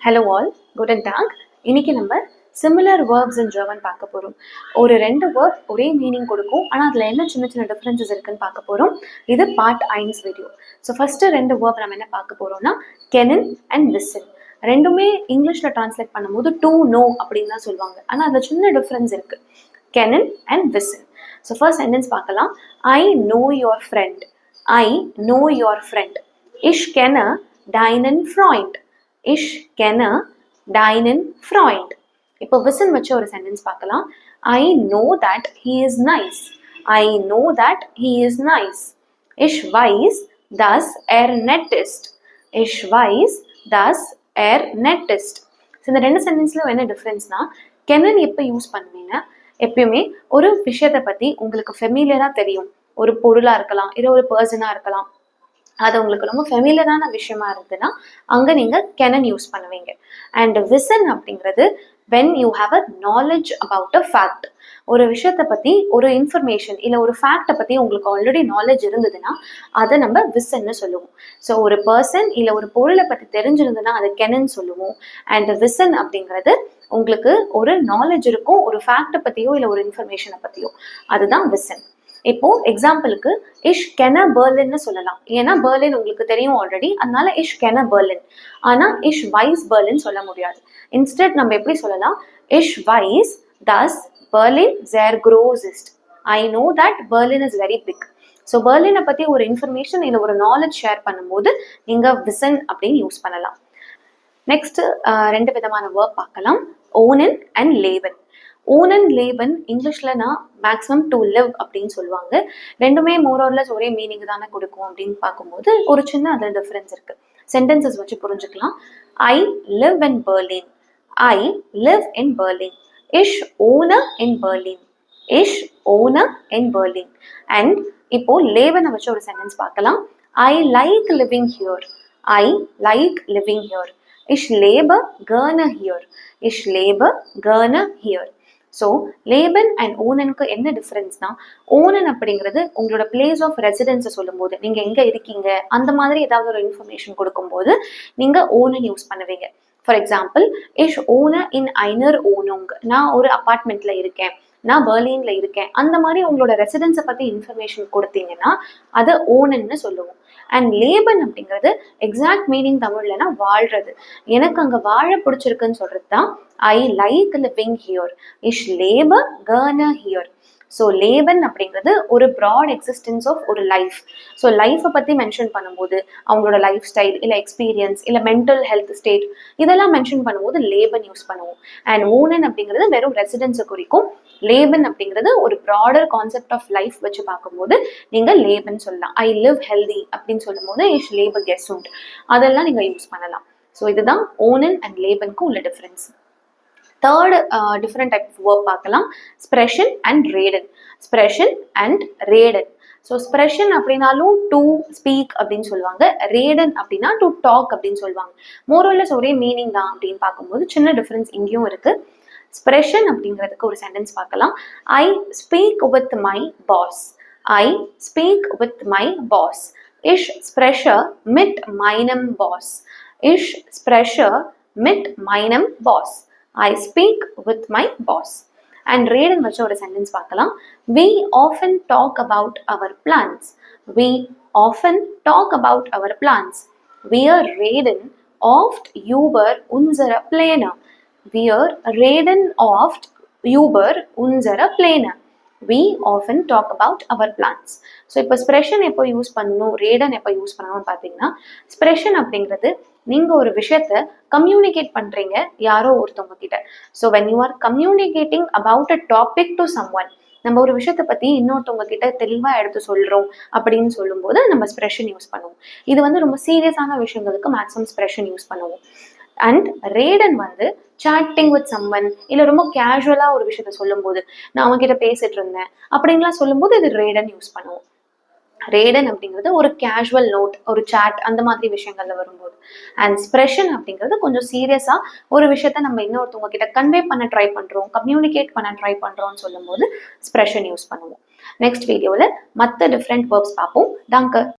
Hello all, guten Tag. இன்னைக்கு நம்ம similar verbs in German பார்க்க போறோம். ஒரு ரெண்டு verb ஒரே மீனிங் கொடுக்கும், ஆனா அதுல என்ன சின்ன சின்ன டிஃபரன்சஸ் இருக்குன்னு பார்க்க போறோம். இது பார்ட் 1 வீடியோ. ஸோ ஃபர்ஸ்ட் ரெண்டு verb நம்ம என்ன பார்க்க போறோம்னா kennen and wissen. ரெண்டுமே இங்கிலீஷ்ல டிரான்ஸ்லேட் பண்ணும்போது to know அப்படின்னு தான் சொல்லுவாங்க, ஆனா அதுல சின்ன டிஃபரன்ஸ் இருக்கு. kennen and wissen. So first sentence பார்க்கலாம். I know your friend. I know your friend. Ich kenne deinen Freund. Ich kenne deinen Freund. இப்போ wissen வச்சு ஒரு சென்டென்ஸ் பார்க்கலாம். I know that he is nice. I know that he is nice. Ich weiß, dass nett ist. Ich weiß, dass nett ist. இந்த ரெண்டு சென்டென்ஸ்ல என்ன டிஃபரன்ஸ்னா, kennen எப்போ use பண்ணுவீங்க, எப்பயுமே ஒரு விஷயத்தை பத்தி உங்களுக்கு ஃபெமிலியரா தெரியும். ஒரு பொருளா இருக்கலாம், இல்லை ஒரு பர்சனா இருக்கலாம், அது உங்களுக்கு ரொம்ப ஃபெமிலியரான விஷயமா இருக்குன்னா அங்க நீங்க kennen யூஸ் பண்ணுவீங்க. அண்ட் wissen அப்படிங்கிறது when you have a knowledge about a fact. ஒரு விஷயத்தை பத்தி ஒரு இன்ஃபர்மேஷன் இல்லை ஒரு ஃபேக்டை பத்தி உங்களுக்கு ஆல்ரெடி நாலேஜ் இருந்ததுன்னா அதை நம்ம wissenன்னு சொல்லுவோம். ஸோ ஒரு பர்சன் இல்லை ஒரு பொருளை பத்தி தெரிஞ்சிருந்ததுன்னா அதை kennen சொல்லுவோம். அண்ட் wissen அப்படிங்கிறது உங்களுக்கு ஒரு நாலேஜ் இருக்கும், ஒரு ஃபேக்டை பத்தியோ இல்லை ஒரு இன்ஃபர்மேஷனை பத்தியோ, அதுதான் wissen. இப்போ எக்ஸாம்பிளுக்கு ich kenne Berlinன்னு சொல்லலாம், ஏன்னா பெர்லின் உங்களுக்கு தெரியும் ஆல்ரெடி, அதனால ich kenne Berlin. ஆனா ich weiß Berlin சொல்ல முடியாது. இன்ஸ்டெட் நம்ம எப்படி சொல்லலாம், ich weiß dass Berlin sehr groß ist. I know that Berlin is very big. So பெர்லினை பத்தி ஒரு இன்ஃபர்மேஷன் இல்லை ஒரு நாலேஜ் ஷேர் பண்ணும்போது நீங்க wissen அப்படின்னு யூஸ் பண்ணலாம். நெக்ஸ்ட் ரெண்டு விதமான வேர்ப் பார்க்கலாம். own and leben. own and leben இங்கிலீஷ்ல நான் மேக்ஸிமம் டு லிவ் அப்படின்னு சொல்லுவாங்க. ரெண்டுமே மோரோர்லெஸ் ஒரே மீனிங் தானே கொடுக்கும் அப்படின்னு பார்க்கும்போது ஒரு சின்ன அதில் டிஃபரன்ஸ் இருக்கு. சென்டென்சஸ் வச்சு புரிஞ்சுக்கலாம். I live in Berlin. I live in Berlin. Ich wohne in Berlin. Ich wohne in Berlin. And இப்போ leben வச்சு ஒரு சென்டென்ஸ் பார்க்கலாம். I like living here. I like living here. Ich lebe gerne hier. Ich lebe gerne hier. So லேபன் and ஓனனுக்கு என்ன டிஃப்ரென்ஸ்னா, ஓனன் அப்படிங்கிறது உங்களோட பிளேஸ் ஆஃப் ரெசிடென்ஸை சொல்லும் போது நீங்க எங்க இருக்கீங்க அந்த மாதிரி ஏதாவது ஒரு இன்ஃபர்மேஷன் கொடுக்கும்போது நீங்க ஓனன் யூஸ் பண்ணுவீங்க. For example, ich wohne in einer Wohnung. நான் ஒரு அபார்ட்மெண்ட்ல இருக்கேன், நான் பெர்லின்ல இருக்கேன், அந்த மாதிரி உங்களோட ரெசிடென்ஸை பத்தி இன்ஃபர்மேஷன் கொடுத்தீங்கன்னா அதை ஓனன்னு சொல்லுவோம். அண்ட் லேபன் அப்படிங்கிறது எக்ஸாக்ட் மீனிங் தமிழ்லனா வாழ்றது, எனக்கு அங்க வாழ பிடிச்சிருக்குன்னு சொல்றது தான் I like living here. Ich lebe gerne here. So லேபன் அப்படிங்கிறது ஒரு ப்ராட் எக்ஸிஸ்டன்ஸ் ஆஃப் ஒரு லைஃப். ஸோ லைஃப்பை பற்றி மென்ஷன் பண்ணும்போது அவங்களோட லைஃப் ஸ்டைல் இல்லை எக்ஸ்பீரியன்ஸ் இல்லை மென்டல் ஹெல்த் ஸ்டேட் இதெல்லாம் மென்ஷன் பண்ணும்போது லேபன் யூஸ் பண்ணுவோம். அண்ட் ஓனன் அப்படிங்கிறது வெறும் ரெசிடென்ஸை குறிக்கும். லேபன் அப்படிங்கிறது ஒரு ப்ராடர் கான்செப்ட் ஆஃப் லைஃப் வச்சு பார்க்கும்போது நீங்கள் லேபன் சொல்லலாம். ஐ லிவ் ஹெல்தி அப்படின்னு சொல்லும் போது ich lebe gesund அதெல்லாம் நீங்கள் யூஸ் பண்ணலாம். ஸோ இதுதான் ஓனன் அண்ட் லேபனுக்கும் உள்ள difference. Third different type of verb பார்க்கலாம். ஸ்ப்ரெஷன் அண்ட் ரேடன். ஸ்ப்ரெஷன் அண்ட் ரேடன். ஸோ ஸ்ப்ரெஷன் அப்படின்னாலும் டு ஸ்பீக் அப்படின்னு சொல்லுவாங்க, ரேடன் அப்படின்னா டு டாக் அப்படின்னு சொல்லுவாங்க. மோரோலெஸ் ஒரே மீனிங் தான் அப்படின்னு பார்க்கும்போது சின்ன டிஃப்ரென்ஸ் இங்கேயும் இருக்கு. ஸ்ப்ரெஷன் அப்படிங்கிறதுக்கு ஒரு சென்டென்ஸ் பார்க்கலாம். I speak with my boss. I speak with my boss. Ich spreche mit meinem Boss. Ich spreche mit meinem Boss. I speak with my boss. And reden வச்சு ஒரு சென்டென்ஸ் பார்க்கலாம். We often talk about our plans. We often talk about our plans. Wir reden oft über unsere Pläne. Wir reden oft über unsere Pläne. We often talk about our plans. So இப்போ ஸ்ப்ரெஷன் எப்போ use பண்ணணும், ரேடன் எப்போ use பண்ணணும்னு பார்த்தீங்கன்னா, ஸ்ப்ரெஷன் அப்படிங்கிறது நீங்கள் ஒரு விஷயத்த கம்யூனிகேட் பண்ணுறீங்க யாரோ ஒருத்தவங்க கிட்ட. So when you are communicating about a topic to someone, நம்ம ஒரு விஷயத்தை பற்றி இன்னொருத்தவங்க கிட்ட தெளிவாக எடுத்து சொல்கிறோம் அப்படின்னு சொல்லும்போது நம்ம ஸ்ப்ரெஷன் யூஸ் பண்ணுவோம். இது வந்து ரொம்ப சீரியஸான விஷயங்களுக்கு மேக்ஸிமம் ஸ்ப்ரெஷன் யூஸ் பண்ணுவோம். அண்ட் ரேடன் வந்து சாட்டிங் வித் சம்வன் இல்லை ரொம்ப கேஷுவலாக ஒரு விஷயத்த சொல்லும்போது, நான் அவங்ககிட்ட பேசிட்டு இருந்தேன் அப்படின்லாம் சொல்லும்போது இது ரேடன் யூஸ் பண்ணுவோம். ரேடன் அப்படிங்கிறது ஒரு கேஷுவல் நோட், ஒரு சாட் அந்த மாதிரி விஷயங்கள்ல வரும்போது. அண்ட் ஸ்ப்ரெஷன் அப்படிங்கிறது கொஞ்சம் சீரியஸா ஒரு விஷயத்த நம்ம இன்னொருத்தவங்க கிட்ட கன்வே பண்ண ட்ரை பண்றோம், கம்யூனிகேட் பண்ண ட்ரை பண்றோம்னு சொல்லும் போது ஸ்ப்ரெஷன் யூஸ் பண்ணுவோம். நெக்ஸ்ட் வீடியோவில் மற்ற டிஃப்ரெண்ட் வேர்ப்ஸ் பார்ப்போம். Danke.